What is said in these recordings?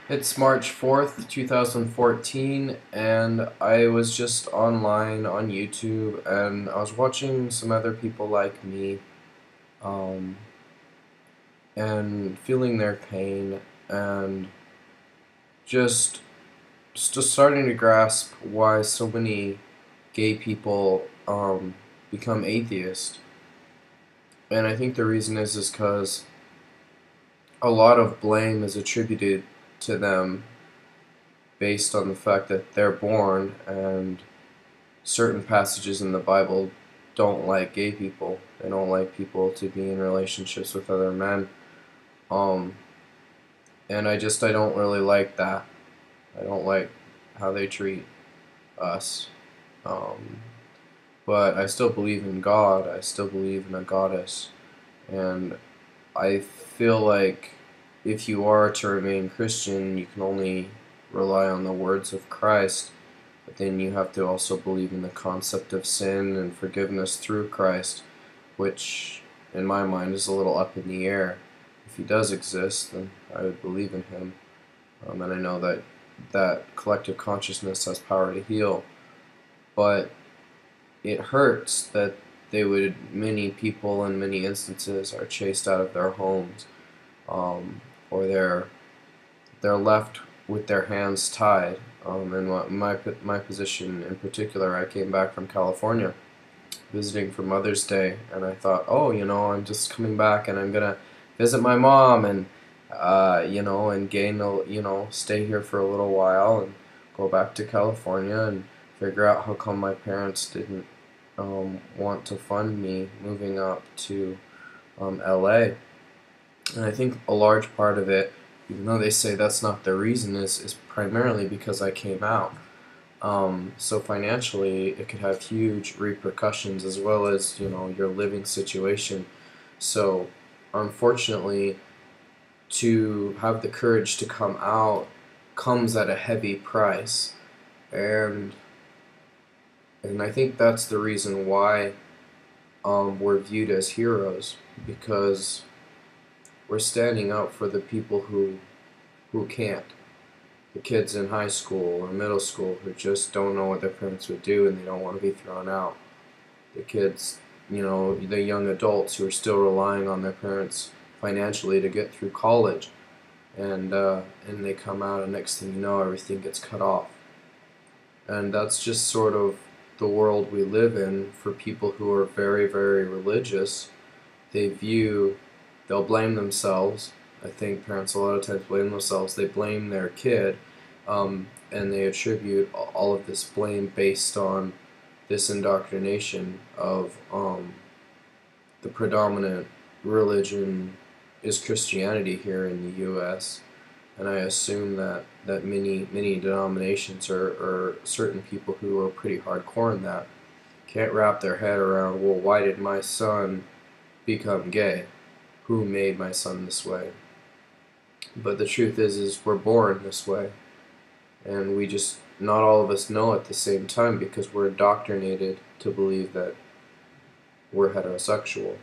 It's March 4th, 2014, and I was just online on YouTube and I was watching some other people like me um, and feeling their pain and just, just starting to grasp why so many gay people become atheists. And I think the reason is because a lot of blame is attributed to them based on the fact that they're born and certain passages in the Bible don't like gay people. They don't like people to be in relationships with other men. Um, and I don't really like that. I don't like how they treat us. Um, but I still believe in God. I still believe in a goddess. And I feel like if you are to remain Christian, you can only rely on the words of Christ. But then you have to also believe in the concept of sin and forgiveness through Christ, which in my mind is a little up in the air. If he does exist, then I would believe in him. And I know that collective consciousness has power to heal. But it hurts that many people in many instances are chased out of their homes, or they're left with their hands tied. In my position in particular, I came back from California visiting for Mother's Day, and I thought, oh, I'm just coming back, and I'm gonna visit my mom, and and stay here for a little while, and go back to California, and figure out how come my parents didn't want to fund me moving up to LA. And I think a large part of it, even though they say that's not the reason, is primarily because I came out. So financially, it could have huge repercussions as well as, your living situation. So unfortunately, to have the courage to come out comes at a heavy price. And I think that's the reason why we're viewed as heroes, because we're standing up for the people who can't. The kids in high school or middle school who just don't know what their parents would do and they don't want to be thrown out. The kids, the young adults who are still relying on their parents financially to get through college, and they come out and next thing you know, everything gets cut off. And that's just sort of the world we live in for people who are very, very religious. They view, they'll blame themselves. I think parents a lot of times blame themselves. They blame their kid, and they attribute all of this blame based on this indoctrination of the predominant religion is Christianity here in the U.S. And I assume that many denominations or certain people who are pretty hardcore in that can't wrap their head around, well, why did my son become gay? Who made my son this way? But the truth is we're born this way, and we just not all of us know at the same time because we're indoctrinated to believe that we're heterosexual.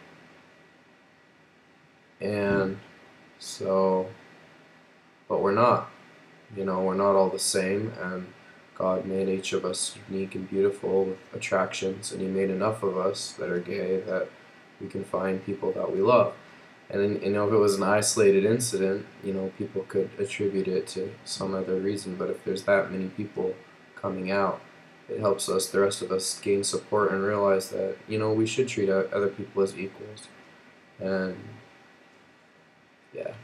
And so, but we're not. We're not all the same, and God made each of us unique and beautiful with attractions, and He made enough of us that are gay that we can find people that we love. And then, if it was an isolated incident, people could attribute it to some other reason. But if there's that many people coming out, it helps us, the rest of us, gain support and realize that, we should treat other people as equals. And, yeah.